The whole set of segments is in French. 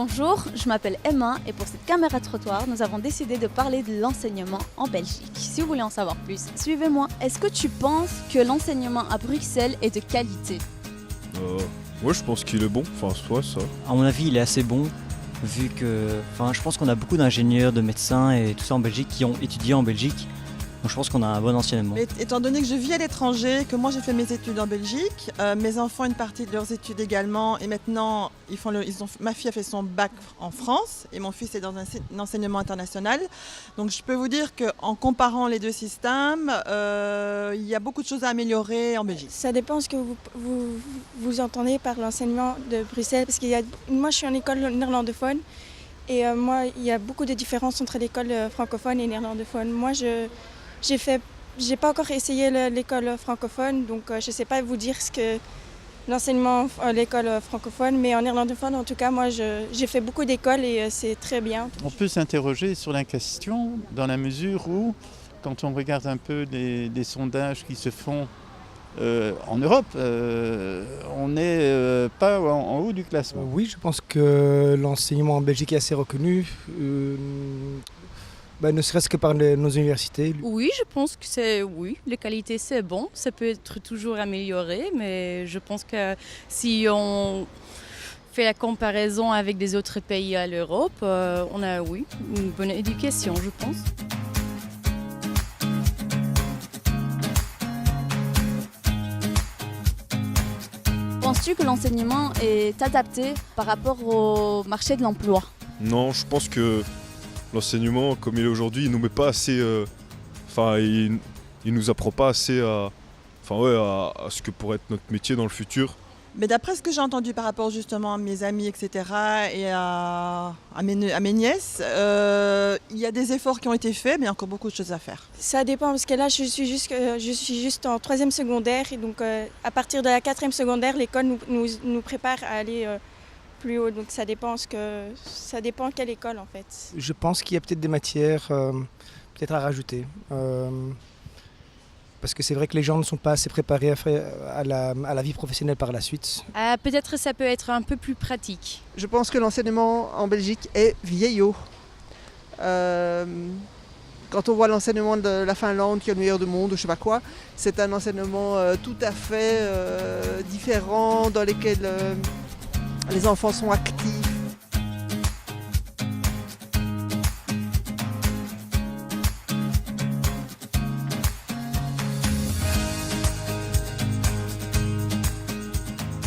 Bonjour, je m'appelle Emma et pour cette caméra trottoir, nous avons décidé de parler de l'enseignement en Belgique. Si vous voulez en savoir plus, suivez-moi. Est-ce que tu penses que l'enseignement à Bruxelles est de qualité? Ouais, je pense qu'il est bon, enfin, soit ça. À mon avis, il est assez bon, vu que je pense qu'on a beaucoup d'ingénieurs, de médecins et tout ça en Belgique qui ont étudié en Belgique. Donc je pense qu'on a un bon enseignement. Mais étant donné que je vis à l'étranger, que moi j'ai fait mes études en Belgique, mes enfants une partie de leurs études également, et maintenant ma fille a fait son bac en France et mon fils est dans un enseignement international. Donc je peux vous dire qu'en comparant les deux systèmes, il y a beaucoup de choses à améliorer en Belgique. Ça dépend ce que vous entendez par l'enseignement de Bruxelles, parce moi je suis en école néerlandophone et moi il y a beaucoup de différences entre l'école francophone et néerlandophone. Moi j'ai pas encore essayé l'école francophone, donc je ne sais pas vous dire ce que l'enseignement à l'école francophone, mais en néerlandophone en tout cas, moi j'ai fait beaucoup d'écoles et c'est très bien. On peut s'interroger sur la question dans la mesure où, quand on regarde un peu les sondages qui se font en Europe, on n'est pas en haut du classement. Oui, je pense que l'enseignement en Belgique est assez reconnu. Ne serait-ce que par nos universités. Oui, je pense que les qualités c'est bon, ça peut être toujours amélioré, mais je pense que si on fait la comparaison avec des autres pays à l'Europe, on a une bonne éducation, je pense. Penses-tu que l'enseignement est adapté par rapport au marché de l'emploi? Non, je pense que l'enseignement, comme il est aujourd'hui, il nous met pas assez. Il nous apprend pas assez à ce que pourrait être notre métier dans le futur. Mais d'après ce que j'ai entendu par rapport justement à mes amis, etc., et à mes nièces, il y a des efforts qui ont été faits, mais il y a encore beaucoup de choses à faire. Ça dépend, parce que là je suis juste en 3e secondaire, et donc à partir de la 4e secondaire, l'école nous prépare à aller plus haut, donc ça dépend quelle école en fait. Je pense qu'il y a peut-être des matières peut-être à rajouter. Parce que c'est vrai que les gens ne sont pas assez préparés à la vie professionnelle par la suite. Peut-être ça peut être un peu plus pratique. Je pense que l'enseignement en Belgique est vieillot. Quand on voit l'enseignement de la Finlande qui est le meilleur du monde ou je sais pas quoi, c'est un enseignement tout à fait différent dans lequel les enfants sont actifs.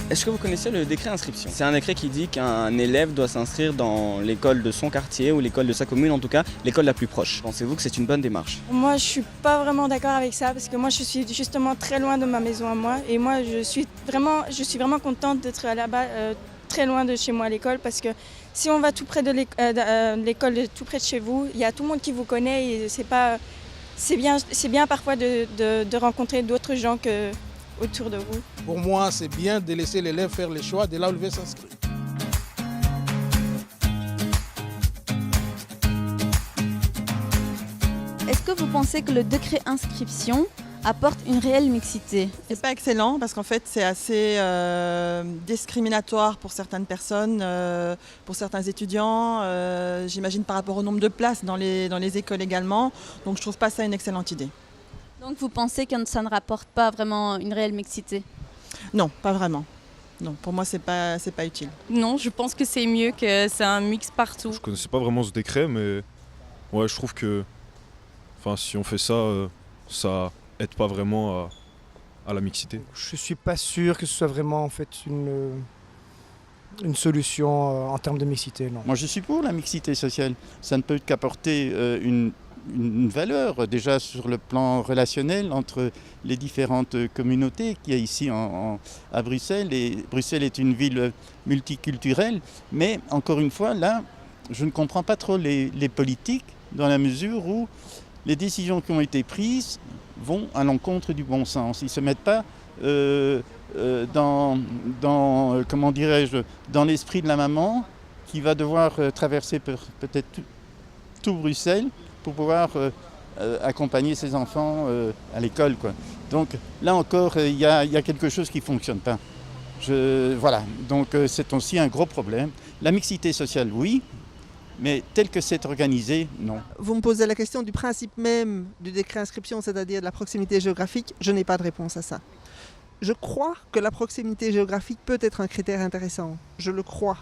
Est-ce que vous connaissez le décret inscription? C'est un décret qui dit qu'un élève doit s'inscrire dans l'école de son quartier ou l'école de sa commune, en tout cas l'école la plus proche. Pensez-vous que c'est une bonne démarche? Moi je suis pas vraiment d'accord avec ça, parce que moi je suis justement très loin de ma maison à moi, et moi je suis vraiment contente d'être là-bas, très loin de chez moi à l'école, parce que si on va tout près de l'école, tout près de chez vous, il y a tout le monde qui vous connaît, et c'est bien parfois de rencontrer d'autres gens autour de vous. Pour moi, c'est bien de laisser l'élève faire les choix de là où il veut s'inscrire. Est-ce que vous pensez que le décret inscription apporte une réelle mixité? C'est pas excellent parce qu'en fait c'est assez discriminatoire pour certaines personnes, pour certains étudiants, j'imagine par rapport au nombre de places dans les écoles également, donc je trouve pas ça une excellente idée. Donc vous pensez que ça ne rapporte pas vraiment une réelle mixité? Non, pas vraiment. Non, pour moi c'est pas utile. Non, je pense que c'est mieux que c'est un mix partout. Je connaissais pas vraiment ce décret, mais ouais, je trouve que si on fait ça, ça aide pas vraiment à la mixité. Je suis pas sûr que ce soit vraiment en fait une solution en termes de mixité, non. Moi je suis pour la mixité sociale. Ça ne peut qu'apporter une valeur déjà sur le plan relationnel entre les différentes communautés qu'il y a ici à Bruxelles. Et Bruxelles est une ville multiculturelle, mais encore une fois, là, je ne comprends pas trop les politiques dans la mesure où les décisions qui ont été prises vont à l'encontre du bon sens. Ils ne se mettent pas dans l'esprit de la maman qui va devoir traverser peut-être tout Bruxelles pour pouvoir accompagner ses enfants à l'école, quoi. Donc là encore, il y a quelque chose qui ne fonctionne pas. Donc c'est aussi un gros problème. La mixité sociale, oui, mais tel que c'est organisé, non. Vous me posez la question du principe même du décret inscription, c'est-à-dire de la proximité géographique. Je n'ai pas de réponse à ça. Je crois que la proximité géographique peut être un critère intéressant. Je le crois.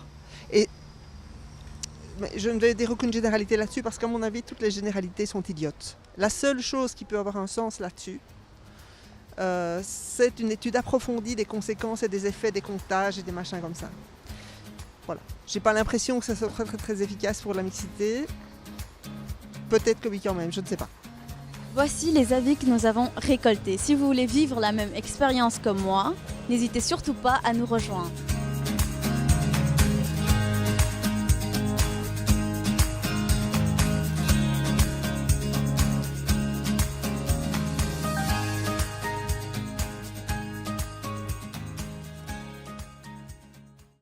Mais je ne vais dire aucune généralité là-dessus parce qu'à mon avis, toutes les généralités sont idiotes. La seule chose qui peut avoir un sens là-dessus, c'est une étude approfondie des conséquences et des effets des comptages et des machins comme ça. Voilà. J'ai pas l'impression que ça soit très, très, très efficace pour la mixité. Peut-être que oui quand même, je ne sais pas. Voici les avis que nous avons récoltés. Si vous voulez vivre la même expérience que moi, n'hésitez surtout pas à nous rejoindre.